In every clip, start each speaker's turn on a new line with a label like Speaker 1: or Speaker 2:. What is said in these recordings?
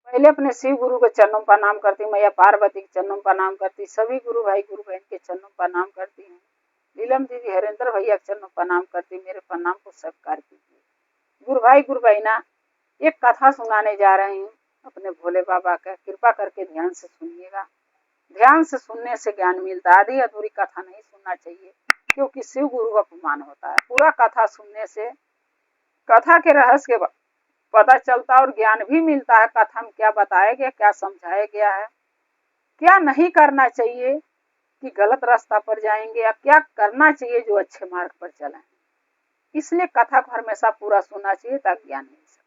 Speaker 1: पहले अपने शिव गुरु के चरणों पर प्रणाम करती हूँ, मैया पार्वती के चरणों पर प्रणाम करती, सभी गुरु भाई गुरु बहन के चरणों पर प्रणाम करती हूँ। नीलम दीदी हरेंद्र भैया के चरणों पर प्रणाम करती, मेरे प्रणाम को स्वीकार कीजिए। गुरु भाई गुरु बहना, एक कथा सुनाने जा रही हूँ अपने भोले बाबा का, कृपा करके ध्यान से सुनिएगा। ध्यान से सुनने से ज्ञान मिलता है, आधी अधूरी कथा नहीं सुनना चाहिए, क्योंकि शिव गुरु का अपमान होता है। पूरा कथा सुनने से कथा के रहस्य के पता चलता और ज्ञान भी मिलता है। कथा में क्या बताया गया, क्या समझाया गया है, क्या नहीं करना चाहिए कि गलत रास्ता पर जाएंगे, या क्या करना चाहिए जो अच्छे मार्ग पर चलें। इसलिए कथा को हमेशा पूरा सुनना चाहिए ताकि ज्ञान मिल सके।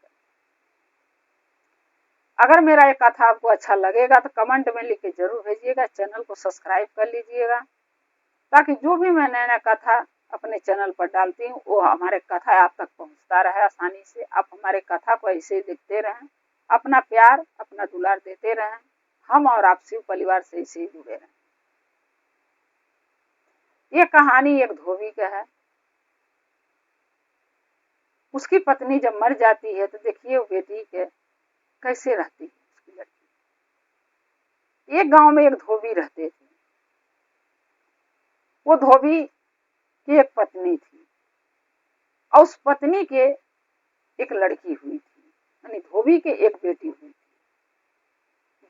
Speaker 1: अगर मेरा ये कथा आपको अच्छा लगेगा तो कमेंट में लिख के जरूर भेजिएगा। चैनल को सब्सक्राइब कर लीजिएगा, ताकि जो भी मैं नया नया कथा अपने चैनल पर डालती हूँ वो हमारे कथा आप तक पहुँचता रहे आसानी से। आप हमारे कथा को ऐसे ही देखते रहें, अपना प्यार अपना दुलार देते रहें। हम और आप शिव परिवार से ऐसे ही जुड़े रहें। ये कहानी एक धोबी का है। उसकी पत्नी जब मर जाती है तो देखिए वो बेटी के कैसे रहती है। उसकी लड़की, एक गांव में एक धोबी रहते थे। वो धोबी की एक पत्नी थी और उस पत्नी के एक लड़की हुई थी, यानी धोबी के एक बेटी हुई थी।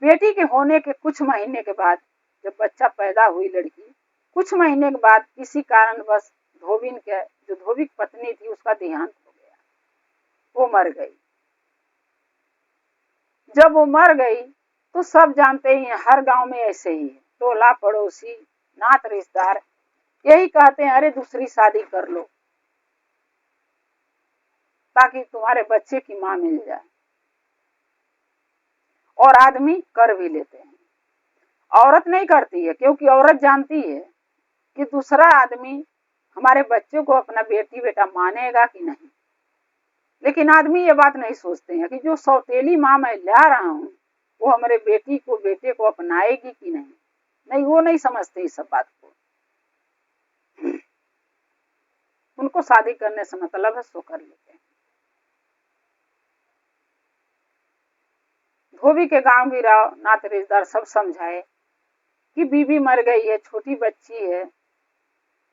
Speaker 1: बेटी के होने के कुछ महीने के बाद जब बच्चा पैदा हुई लड़की, कुछ महीने के बाद किसी कारणवश धोबिन के जो धोबी की पत्नी थी उसका देहांत हो गया, वो मर गई। जब वो मर गई तो सब जानते ही हैं, हर गांव में ऐसे ही है, टोला पड़ोसी नात रिश्तेदार यही कहते हैं, अरे दूसरी शादी कर लो ताकि तुम्हारे बच्चे की मां मिल जाए। और आदमी कर भी लेते हैं, औरत नहीं करती है, क्योंकि औरत जानती है कि दूसरा आदमी हमारे बच्चे को अपना बेटी बेटा मानेगा कि नहीं। लेकिन आदमी ये बात नहीं सोचते हैं कि जो सौतेली मां मैं ला रहा हूं वो हमारे बेटी को बेटे को अपनाएगी कि नहीं, वो नहीं समझते इस सब बात को। उनको शादी करने से मतलब है, सो कर लेते हैं। धोबी के गांव गिराव नात रिश्तेदार सब समझाए कि बीवी मर गई है, छोटी बच्ची है,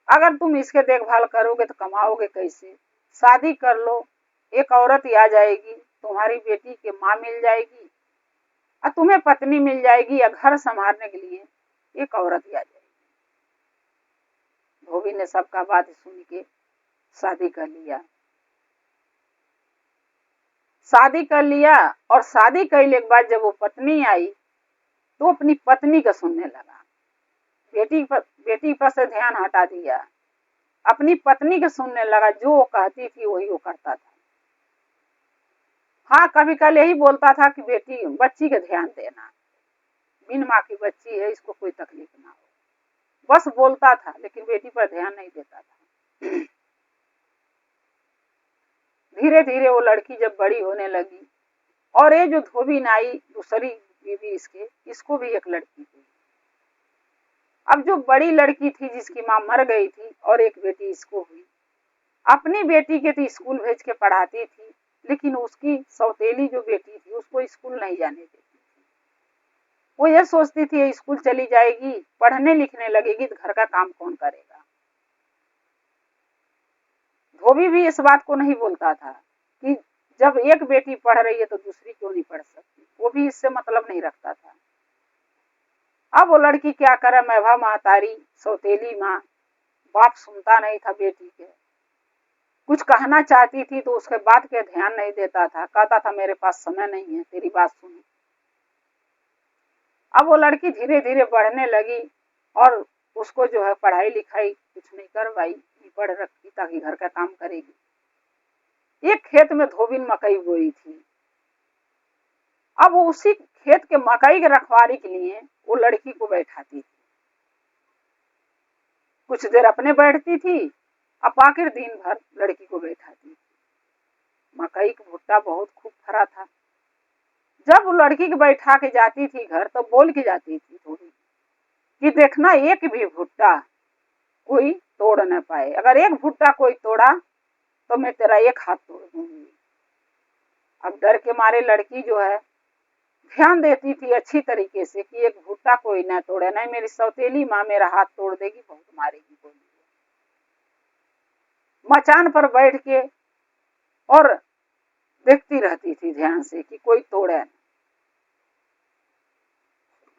Speaker 1: अगर तुम इसके देखभाल करोगे तो कमाओगे कैसे, शादी कर लो, एक औरत ही आ जाएगी, तुम्हारी बेटी की माँ मिल जाएगी और तुम्हें पत्नी मिल जाएगी, या घर संभालने के लिए एक औरत ही आ जाएगी। धोबी ने सबका बात सुन के शादी कर लिया। शादी कर लिया और शादी करने के बाद जब वो पत्नी आई तो अपनी पत्नी का सुनने लगा। बेटी पर से ध्यान हटा दिया, अपनी पत्नी के सुनने लगा। जो वो कहती थी वही वो करता था। हाँ, कभी कल यही बोलता था कि बेटी बच्ची का ध्यान देना, बिन माँ की बच्ची है, इसको कोई तकलीफ ना हो, बस बोलता था, लेकिन बेटी पर ध्यान नहीं देता था। धीरे धीरे वो लड़की जब बड़ी होने लगी और ये जो धोबी नाई दूसरी बीवी इसको भी एक लड़की थी। अब जो बड़ी लड़की थी जिसकी माँ मर गई थी और एक बेटी इसको हुई, अपनी बेटी के तो स्कूल भेज के पढ़ाती थी, लेकिन उसकी सौतेली जो बेटी थी उसको स्कूल नहीं जाने देती थी। वो ये सोचती थी स्कूल चली जाएगी, पढ़ने लिखने लगेगी तो घर का काम कौन करेगा। धोबी भी इस बात को नहीं बोलता था कि जब एक बेटी पढ़ रही है तो दूसरी क्यों नहीं पढ़ सकती, वो भी इससे मतलब नहीं रखता था। अब वो लड़की क्या करे, मैभा महतारी सौतेली माँ, बाप सुनता नहीं था बेटी के, कुछ कहना चाहती थी तो उसके बात के ध्यान नहीं देता था, कहता था मेरे पास समय नहीं है तेरी बात सुनी। अब वो लड़की धीरे धीरे बढ़ने लगी और उसको जो है पढ़ाई लिखाई कुछ नहीं करवाई, पढ़ रखी ताकि घर का काम करेगी। एक खेत में धोबिन मकई बोई थी। अब वो उसी खेत के मकई के रखवाली के लिए वो लड़की को बैठाती थी, कुछ देर अपने बैठती थी, अब आखिर दिन भर लड़की को बैठाती थी। मकई का भुट्टा बहुत खूब फरा था। जब वो लड़की को बैठा के जाती थी घर तो बोल के जाती थी थोड़ी कि देखना एक भी भुट्टा कोई तोड़ न पाए, अगर एक भुट्टा कोई तोड़ा तो मैं तेरा एक हाथ तोड़ दूंगी। अब डर के मारे लड़की जो है ध्यान देती थी अच्छी तरीके से कि एक भुट्टा कोई ना तोड़े, नहीं मेरी सौतेली माँ मेरा हाथ तोड़ देगी, बहुत मारेगी बोली। मचान पर बैठ के और देखती रहती थी ध्यान से कि कोई तोड़े नहीं।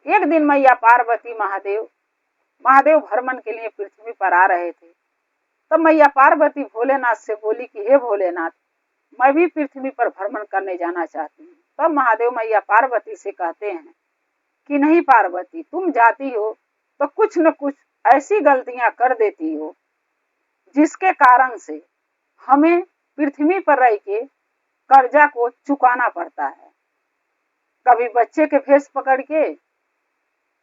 Speaker 1: एक दिन मैया पार्वती महादेव भ्रमण के लिए पृथ्वी पर आ रहे थे। तब मैया पार्वती भोलेनाथ से बोली कि हे भोलेनाथ, मैं भी पृथ्वी पर भ्रमण करने जाना चाहती हूँ। तब महादेव मैया पार्वती से कहते हैं कि नहीं पार्वती, तुम जाती हो तो कुछ न कुछ ऐसी गलतियां कर देती हो जिसके कारण से हमें पृथ्वी पर रह के कर्जा को चुकाना पड़ता है। कभी बच्चे के भेष पकड़ के,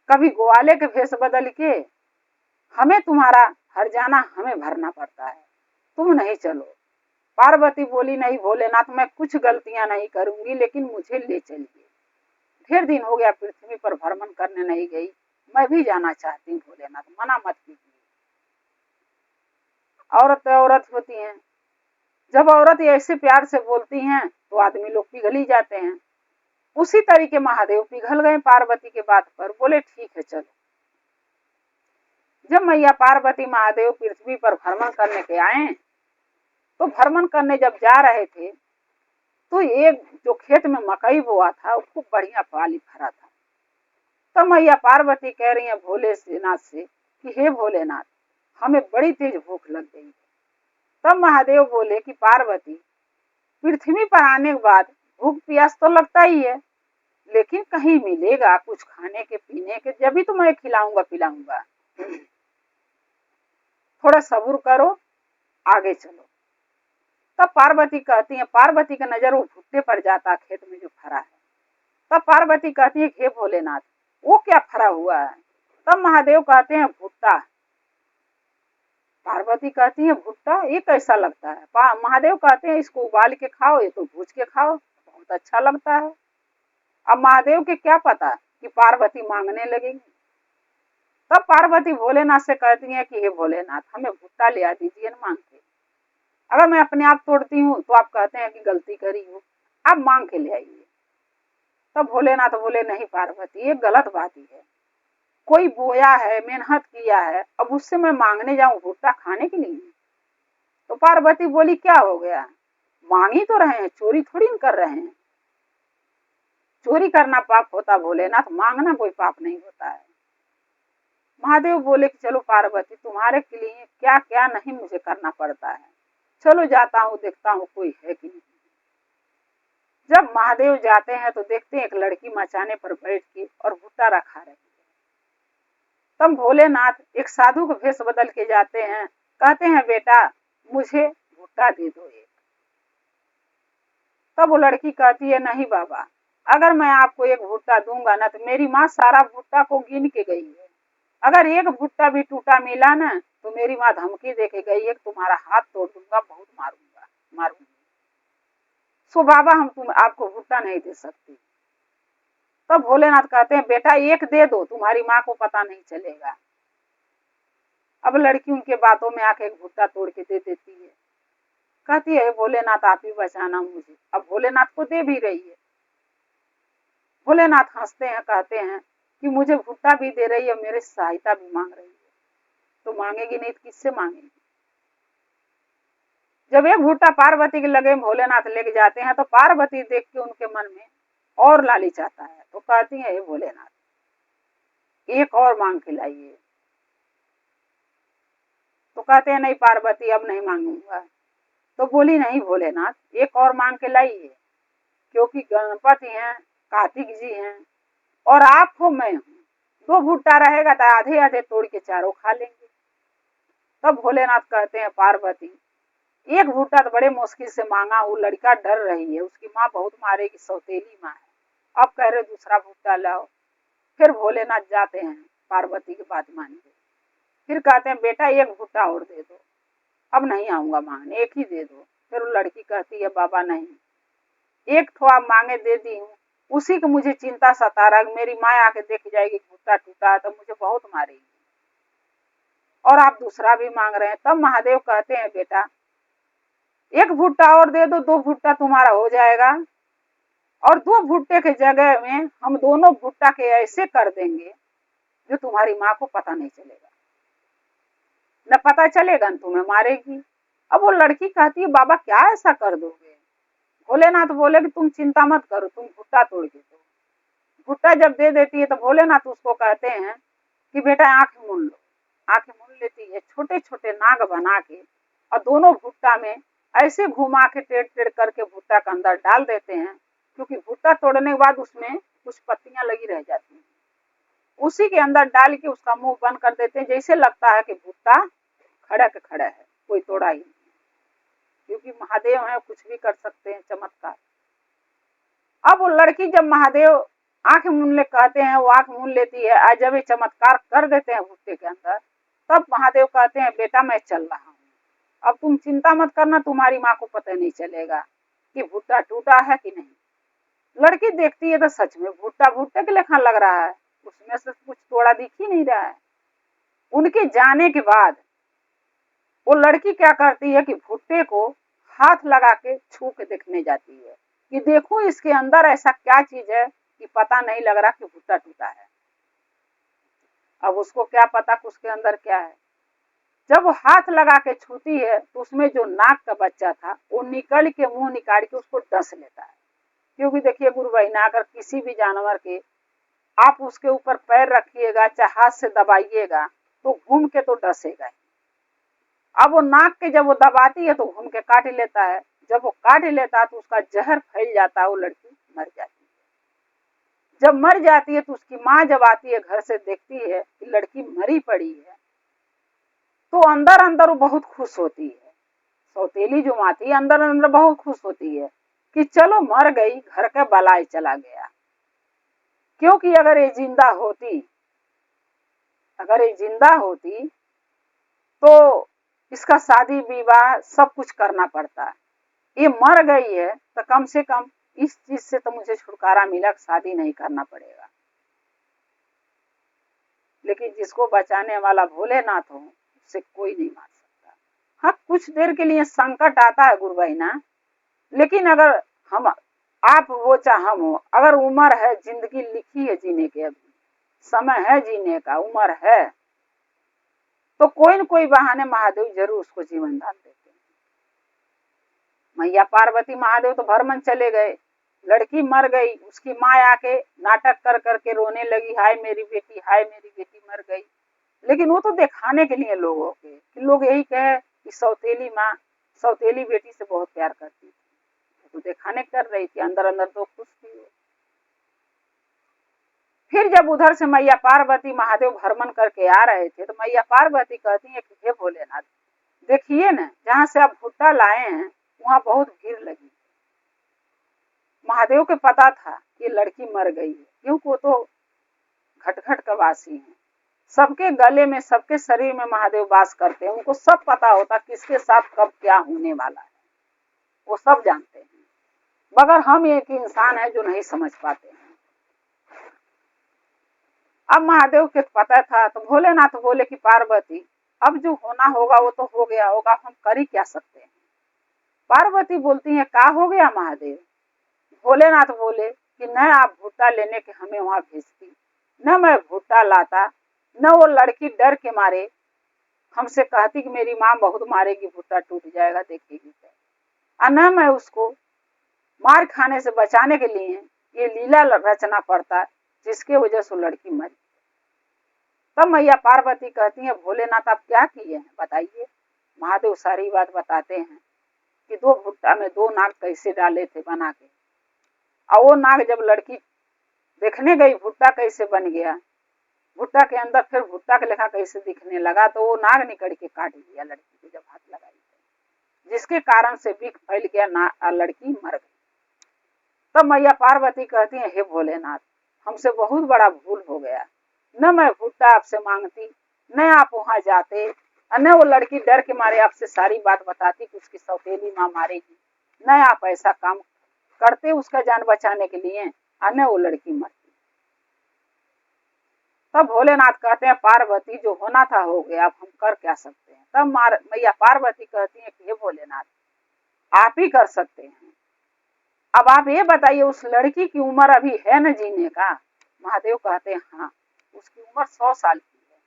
Speaker 1: कभी ग्वाले के भेष बदल के हमें तुम्हारा हर्जाना हमें भरना पड़ता है, तुम नहीं चलो। पार्वती बोली नहीं भोलेनाथ, मैं कुछ गलतियां नहीं करूंगी, लेकिन मुझे ले चलिए। ढेर दिन हो गया पृथ्वी पर भ्रमण करने नहीं गई, मैं भी जाना चाहती हूँ भोलेनाथ, मना मत कीजिए। औरत होती हैं, जब औरत ऐसे प्यार से बोलती हैं तो आदमी लोग पिघल ही जाते हैं। उसी तरीके महादेव पिघल गए पार्वती के बात पर, बोले ठीक है चलो। जब मैया पार्वती महादेव पृथ्वी पर भ्रमण करने के आए तो भ्रमण करने जब जा रहे थे तो एक जो खेत में मकई बोआ था वो खूब बढ़िया पाली भरा था। तब मैया पार्वती कह रही है भोलेनाथ से कि हे भोलेनाथ, हमें बड़ी तेज भूख लग गई है। तब महादेव बोले कि पार्वती, पृथ्वी पर आने के बाद भूख प्यास तो लगता ही है, लेकिन कहीं मिलेगा कुछ खाने के पीने के, जब भी तो मैं खिलाऊंगा पिलाऊंगा, थोड़ा सब्र करो, आगे चलो। तब पार्वती कहती है, पार्वती का नजर वो भुट्टे पर जाता खेत में जो फरा है। तब पार्वती कहती है हे भोलेनाथ, वो क्या फरा हुआ है? तब महादेव कहते हैं भुट्टा। पार्वती कहती है भुट्टा, ये कैसा लगता है? महादेव कहते हैं इसको उबाल के खाओ, ये तो भूज के खाओ, बहुत अच्छा लगता है। अब महादेव के क्या पता कि पार्वती मांगने लगेगी। तब पार्वती भोलेनाथ से कहती है कि हे भोलेनाथ, हमें भुट्टा ले आ दीजिए मांग के। अगर मैं अपने आप तोड़ती हूँ तो आप कहते हैं कि गलती करी हो, आप मांग के ले आइए। तब भोलेनाथ बोले नहीं पार्वती, ये गलत बात ही है, कोई बोया है, मेहनत किया है, अब उससे मैं मांगने जाऊं भुट्टा खाने के लिए? तो पार्वती बोली क्या हो गया, मांग ही तो रहे हैं, चोरी थोड़ी कर रहे हैं। चोरी करना पाप होता भोलेनाथ, मांगना कोई पाप नहीं होता है। महादेव बोले कि चलो पार्वती, तुम्हारे के लिए क्या क्या नहीं मुझे करना पड़ता है, चलो जाता हूँ, देखता हूँ कोई है कि नहीं। जब महादेव जाते हैं तो देखते हैं एक लड़की मचाने पर बैठ के और भुट्टा रखा रही है। तब भोलेनाथ एक साधु को भेष बदल के जाते हैं, कहते हैं बेटा मुझे भुट्टा दे दो एक। तब वो लड़की कहती है नहीं बाबा, अगर मैं आपको एक भुट्टा दूंगा ना तो मेरी माँ सारा भुट्टा को गिन के गई है, अगर एक भुट्टा भी टूटा मिला ना तो मेरी माँ धमकी दे के गई है कि तुम्हारा हाथ तोड़ दूंगा, बहुत मारूंगी। सो बाबा हम आपको भुट्टा नहीं दे सकती। तब भोलेनाथ कहते हैं बेटा एक दे दो, तुम्हारी माँ को पता नहीं चलेगा। अब लड़की उनके बातों में आके एक भुट्टा तोड़ के दे देती है, कहती है भोलेनाथ आप ही बचाना मुझे। अब भोलेनाथ को दे भी रही है। भोलेनाथ हंसते हैं, कहते हैं कि मुझे भुट्टा भी दे रही है, मेरे सहायता भी मांग रही है, तो मांगेगी नहीं तो किससे मांगेगी? जब एक भुट्टा पार्वती के लगे भोलेनाथ लेके जाते हैं तो पार्वती देख के उनके मन में और लालच आता है, तो कहती है भोलेनाथ एक और मांग के लाइए। तो कहते हैं नहीं पार्वती अब नहीं मांगूंगा। तो बोली नहीं भोलेनाथ एक और मांग के लाइए, क्योंकि गणपति हैं, कार्तिक जी हैं और आप हो, मैं हूँ, दो भुट्टा रहेगा तो आधे आधे तोड़ के चारों खा लेंगे। तब भोलेनाथ कहते हैं पार्वती एक भुट्टा तो बड़े मुश्किल से मांगा, वो लड़का डर रही है, उसकी माँ बहुत मारेगी, सौतेली माँ है, अब कह रहे दूसरा भुट्टा लाओ। फिर भोलेनाथ जाते हैं, पार्वती की बात मान के फिर कहते हैं बेटा एक भुट्टा और दे दो, अब नहीं आऊंगा मांगने, एक ही दे दो। फिर वो लड़की कहती है बाबा नहीं, एक ठो आप मांगे दे दी हूँ, उसी को मुझे चिंता सता रहा, मेरी माँ आके देख जाएगी भुट्टा टूटा है तो मुझे बहुत मारेगी, और आप दूसरा भी मांग रहे हैं। तब महादेव कहते हैं बेटा एक भुट्टा और दे दो, दो भुट्टा तुम्हारा हो जाएगा। और 2 भुट्टे के जगह में हम दोनों भुट्टा के ऐसे कर देंगे जो तुम्हारी माँ को पता नहीं चलेगा, न पता चलेगा, न तुम्हें मारेगी। अब वो लड़की कहती है बाबा क्या ऐसा कर दोगे? भोलेनाथ बोले कि तुम चिंता मत करो, तुम भुट्टा तोड़ के दो। भुट्टा जब दे देती है तो भोलेनाथ उसको कहते हैं कि बेटा आंख मूंद लो। आंख मूंद लेती है, छोटे छोटे नाग बना के और दोनों भुट्टा में ऐसे घुमा के टेढ़ टेढ़ करके भुट्टा के अंदर डाल देते हैं, क्योंकि भुट्टा तोड़ने के बाद उसमें कुछ पत्तियां लगी रह जाती हैं, उसी के अंदर डाल के उसका मुंह बंद कर देते हैं, जैसे लगता है कि भुट्टा खड़ा के खड़ा है, कोई तोड़ा ही नहीं, क्योंकि महादेव है, कुछ भी कर सकते हैं, चमत्कार। अब वो लड़की जब महादेव आंख मूंद ले कहते हैं, वो आंख मूंद लेती है, आज जब ये चमत्कार कर देते हैं भुट्टे के अंदर, तब महादेव कहते हैं बेटा मैं चल रहा हूँ, अब तुम चिंता मत करना, तुम्हारी माँ को पता नहीं चलेगा कि भुट्टा टूटा है कि नहीं। लड़की देखती है तो सच में भुट्टा भुट्टे के लेखा लग रहा है, उसमें से कुछ तोड़ा दिख ही नहीं रहा है। उनके जाने के बाद वो लड़की क्या करती है कि भुट्टे को हाथ लगा के छू के देखने जाती है कि देखो इसके अंदर ऐसा क्या चीज है कि पता नहीं लग रहा कि भुट्टा टूटा है। अब उसको क्या पता कि उसके अंदर क्या है। जब वो हाथ लगा के छूती है तो उसमें जो नाग का बच्चा था वो निकल के मुंह निकाल के उसको डस लेता है, क्योंकि देखिए गुरु बहिना, अगर किसी भी जानवर के आप उसके ऊपर पैर रखिएगा चाहे हाथ से दबाइएगा तो घूम के तो डसेगा ही। अब वो नाक के जब वो दबाती है तो घूम के काट लेता है, जब वो काट लेता है तो उसका जहर फैल जाता है, वो लड़की मर जाती है। जब मर जाती है तो उसकी माँ जब आती है घर से, देखती है कि लड़की मरी पड़ी है, तो अंदर अंदर वो बहुत खुश होती है। सौतेली जो माँ थी अंदर अंदर बहुत खुश होती है कि चलो मर गई, घर का बलाय चला गया। क्योंकि अगर ये जिंदा होती तो इसका शादी विवाह सब कुछ करना पड़ता। ये मर गई है तो कम से कम इस चीज से तो मुझे छुटकारा मिला, शादी नहीं करना पड़ेगा। लेकिन जिसको बचाने वाला भोलेनाथ हो, उससे कोई नहीं मार सकता। हाँ, कुछ देर के लिए संकट आता है गुरु बहिना, लेकिन अगर हम आप हो चाहे हम हो, अगर उम्र है, जिंदगी लिखी है जीने के, अभी समय है जीने का, उम्र है, तो कोई न कोई बहाने महादेव जरूर उसको जीवन दान देते हैं। मैया पार्वती महादेव तो भरमन चले गए, लड़की मर गई, उसकी माँ आके नाटक कर करके रोने लगी, हाय मेरी बेटी, हाय मेरी बेटी मर गई। लेकिन वो तो दिखाने के लिए लोगों के, कि लोग यही कहे कि सौतेली माँ सौतेली बेटी से बहुत प्यार करती थी, तो दिखाने कर रही थी, अंदर अंदर तो खुश थी। फिर जब उधर से मैया पार्वती महादेव भ्रमण करके आ रहे थे तो मैया पार्वती कहती है कि हे भोलेनाथ, देखिए न, जहाँ से आप भुट्टा लाए हैं वहां बहुत भीड़ लगी। महादेव को पता था कि लड़की मर गई है, क्योंकि वो तो घटघट का वासी है, सबके गले में, सबके शरीर में महादेव वास करते हैं, उनको सब पता होता किसके साथ कब क्या होने वाला है, वो सब जानते हैं। मगर हम एक इंसान है जो नहीं समझ पाते हैं। अब महादेव के पता था तो भोलेनाथ बोले कि पार्वती, अब जो होना होगा वो तो हो गया होगा, हम कर ही क्या सकते हैं। पार्वती बोलती है क्या हो गया महादेव? भोलेनाथ बोले कि न आप भुट्टा लेने के हमें वहां भेजती, न मैं भुट्टा लाता, न वो लड़की डर के मारे हमसे कहती कि मेरी माँ बहुत मारेगी, भुट्टा टूट जाएगा, देखेगी तो, न मैं उसको मार खाने से बचाने के लिए ये लीला रचना पड़ता जिसके वजह से लड़की मरी। तब मैया पार्वती कहती है भोलेनाथ आप क्या किए हैं बताइए। महादेव सारी बात बताते हैं कि 2 भुट्टा में 2 नाग कैसे डाले थे बना के, और वो नाग जब लड़की देखने गई भुट्टा कैसे बन गया, भुट्टा के अंदर फिर भुट्टा के लेखा कैसे दिखने लगा, तो वो नाग निकल के काट दिया लड़की को जब हाथ लगाई, जिसके कारण से विष फैल गया, लड़की मर गई। तब मैया पार्वती कहती है हे भोलेनाथ, हमसे बहुत बड़ा भूल हो गया, न मैं भुट्टा आपसे मांगती, न आप वहां जाते, न वो लड़की डर के मारे आपसे सारी बात बताती कि उसकी सौतेली माँ मारेगी, न आप ऐसा काम करते उसका जान बचाने के लिए, न वो लड़की मरती। तब भोलेनाथ कहते हैं पार्वती जो होना था हो गया, अब हम कर क्या सकते हैं। तब मैया पार्वती कहती है कि हे भोलेनाथ आप ही कर सकते हैं, अब आप ये बताइए उस लड़की की उम्र अभी है न जीने का? महादेव कहते हैं हाँ, उसकी उम्र 100 साल की है।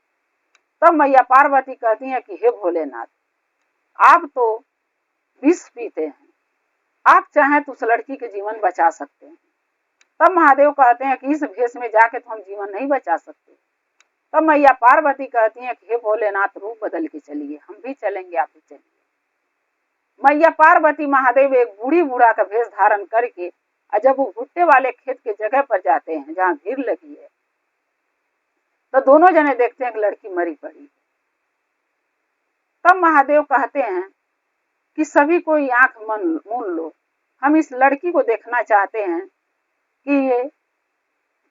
Speaker 1: तब मैया पार्वती कहती हैं कि हे भोलेनाथ, आप तो विष पीते हैं, आप चाहें तो उस लड़की के जीवन बचा सकते हैं। तब महादेव कहते हैं कि इस भेष में जाके तो हम जीवन नहीं बचा सकते। तब मैया पार्वती कहती हैं कि हे भोलेनाथ, रूप बदल के चलिए, हम भी चलेंगे, आप भी चलिए। मैया पार्वती महादेव एक बूढ़ी बूढ़ा का भेष धारण करके जब वो भुट्टे वाले खेत के जगह पर जाते हैं जहाँ भीड़ लगी है, तो दोनों जने देखते हैं कि लड़की मरी पड़ी है। तब महादेव कहते हैं कि सभी कोई आंख मूंद लो, हम इस लड़की को देखना चाहते हैं कि ये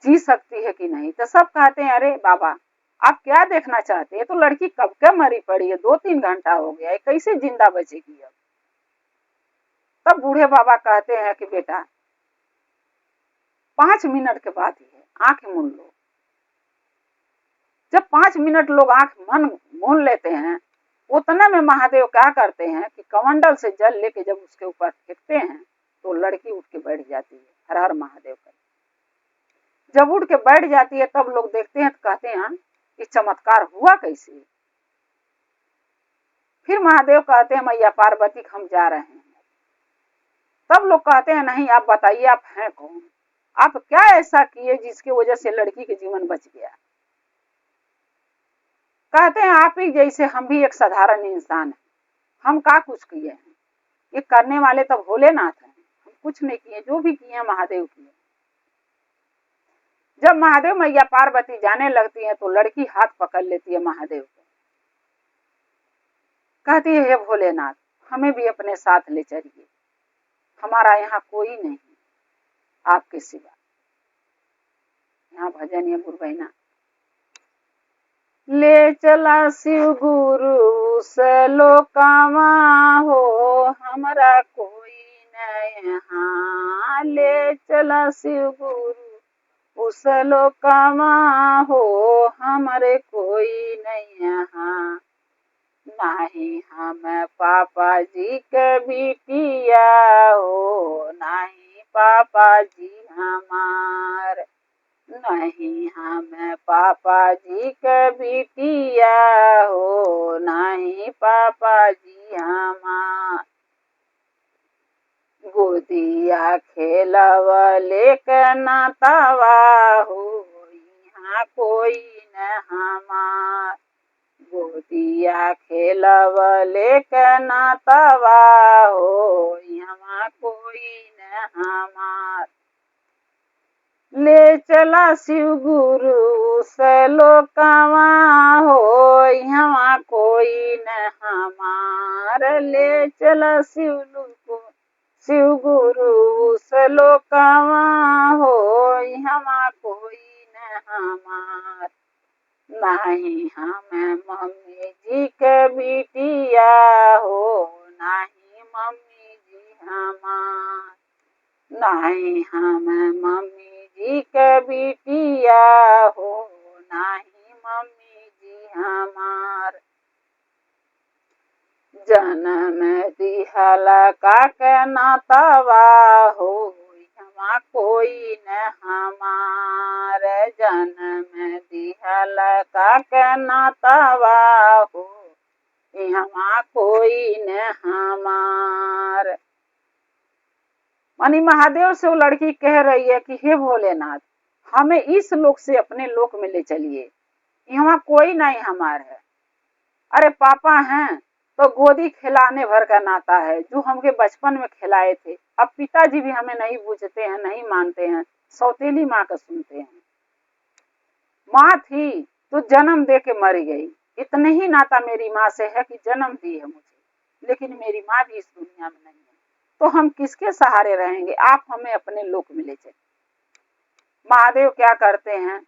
Speaker 1: जी सकती है कि नहीं। तो सब कहते हैं अरे बाबा, आप क्या देखना चाहते हैं? तो लड़की कब के मरी पड़ी है, 2-3 घंटा हो गया है, कैसे जिंदा बचेगी अब? तब बूढ़े बाबा कहते हैं कि बेटा 5 मिनट के बाद ही है, आंख मूंद लो। जब 5 मिनट लोग आंख मूंद लेते हैं, उतने में महादेव क्या करते हैं कि कमंडल से जल लेके जब उसके ऊपर फेंकते हैं तो लड़की उठ के बैठ जाती है। हर हर महादेव का जब उठ के बैठ जाती है तब लोग देखते हैं तो कहते हैं ये चमत्कार हुआ कैसे? फिर महादेव कहते हैं मैया पार्वती हम जा रहे हैं। तब लोग कहते हैं नहीं, आप बताइए आप हैं कौन, आप क्या ऐसा किए जिसकी वजह से लड़की के जीवन बच गया? कहते हैं आप ही जैसे हम भी एक साधारण इंसान है, हम क्या कुछ किए हैं, ये करने वाले तो भोलेनाथ हैं, हम कुछ नहीं किए, जो भी किए महादेव किए। जब महादेव मैया पार्वती जाने लगती है तो लड़की हाथ पकड़ लेती है महादेव को, कहती है हे भोलेनाथ, हमें भी अपने साथ ले चलिए, हमारा यहाँ कोई नहीं आपके सिवा। यहाँ भजन है गुरु बहना, ले चला शिव गुरु सलोकामा हो, हमारा कोई नहीं यहाँ। ले चला शिव गुरु उस लोकामा हो, हमारे कोई नहीं यहाँ। नहीं हम पापा जी के बिटिया हो, नहीं पापा जी हमार, नहीं हम पापा जी के बिटिया हो, नहीं पापा जी हमार। गोदिया खेलवले के नातावा हो, यहाँ कोई न हमार। गोदिया खेलवले के नातावा हो, यहाँ कोई न हमार। ले चला शिव गुरु सलोकावा हो, यहाँ कोई न हमार। ले चला शिव गुरु सलोकावा हो, यहाँ कोई न हमार। नहीं हम मम्मी जी के बिटिया हो, नहीं मम्मी जी हमार। नहीं हम मम्मी जी के बिटिया हो, नहीं मम्मी जी हमार। जन्म दिहला का के नातावा हो, यहाँ कोई न हमार। जन्म दिहला का के नातावा हो, यहाँ कोई न हमार। मानी महादेव से वो लड़की कह रही है कि हे भोलेनाथ, हमें इस लोक से अपने लोक में ले चलिए, यहाँ कोई नहीं हमार है। अरे पापा हैं तो गोदी खिलाने भर का नाता है, जो हमके बचपन में खिलाए थे। अब पिताजी भी हमें नहीं पूछते हैं, नहीं मानते हैं, सौतेली माँ का सुनते हैं। माँ थी तो जन्म दे के मर गई, इतने ही नाता मेरी माँ से है कि जन्म दी है मुझे, लेकिन मेरी माँ भी इस दुनिया में नहीं है, तो हम किसके सहारे रहेंगे? आप हमें अपने लोक में ले चलिए। महादेव क्या करते हैं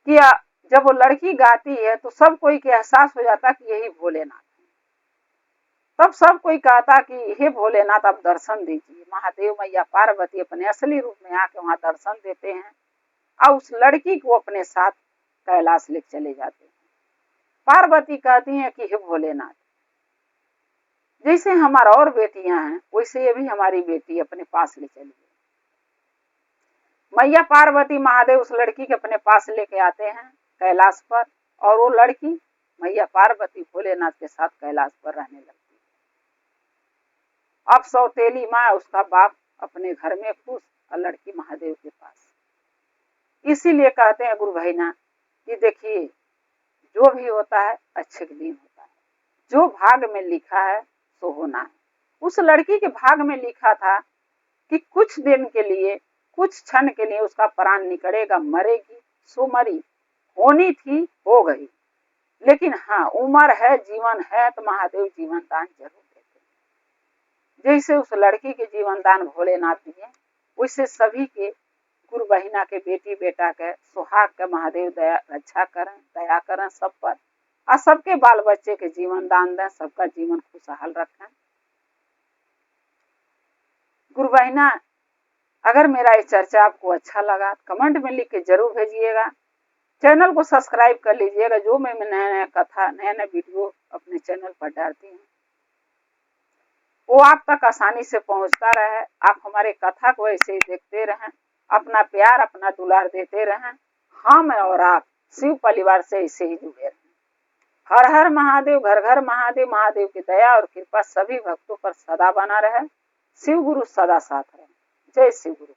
Speaker 1: कि जब वो लड़की गाती है तो सब कोई के एहसास हो जाता कि यही भोलेनाथ है। तब सब कोई कहता कि हे भोलेनाथ आप दर्शन दीजिए। महादेव मैया पार्वती अपने असली रूप में आके वहां दर्शन देते हैं और उस लड़की को अपने साथ कैलाश ले चले जाते हैं। पार्वती कहती है कि हे भोलेनाथ, जैसे हमारा और बेटियां हैं वैसे ये भी हमारी बेटी अपने पास ले चली। मैया पार्वती महादेव उस लड़की के अपने पास लेके आते हैं कैलाश पर, और वो लड़की मैया पार्वती भोलेनाथ के साथ कैलाश पर रहने लगती है। अब सौतेली माँ उसका बाप अपने घर में खुश और लड़की महादेव के पास। इसीलिए कहते हैं गुरु भाईना कि देखिए जो भी होता है अच्छे के लिए होता है, जो भाग में लिखा है सो होना है। उस लड़की के भाग में लिखा था कि कुछ दिन के लिए, कुछ क्षण के लिए उसका प्राण निकलेगा, मरेगी सो मरी, होनी थी हो गई। लेकिन हाँ उम्र है, जीवन है तो महादेव जीवन दान जरूर देते हैं। जैसे उस लड़की के जीवन दान भोलेनाथ दिए, वैसे सभी के गुरु बहिना के बेटी बेटा के सुहाग के महादेव दया रक्षा करें, दया करें सब पर, और सबके बाल बच्चे के जीवन दान दें, सबका जीवन खुशहाल रखें। गुरु बहिना अगर मेरा ये चर्चा आपको अच्छा लगा कमेंट में लिख के जरूर भेजिएगा। चैनल को सब्सक्राइब कर लीजिएगा। जो मैं नया नया कथा, नया नया वीडियो अपने चैनल पर डालती हूँ वो आप तक आसानी से पहुंचता रहे। आप हमारे कथा को ऐसे ही देखते रहें, अपना प्यार अपना दुलार देते रहें। हम और आप शिव परिवार से ऐसे ही जुड़े रहें। हर हर महादेव, घर घर महादेव। महादेव की दया और कृपा सभी भक्तों पर सदा बना रहे। शिव गुरु सदा साथ रहे। जय शिव गुरु।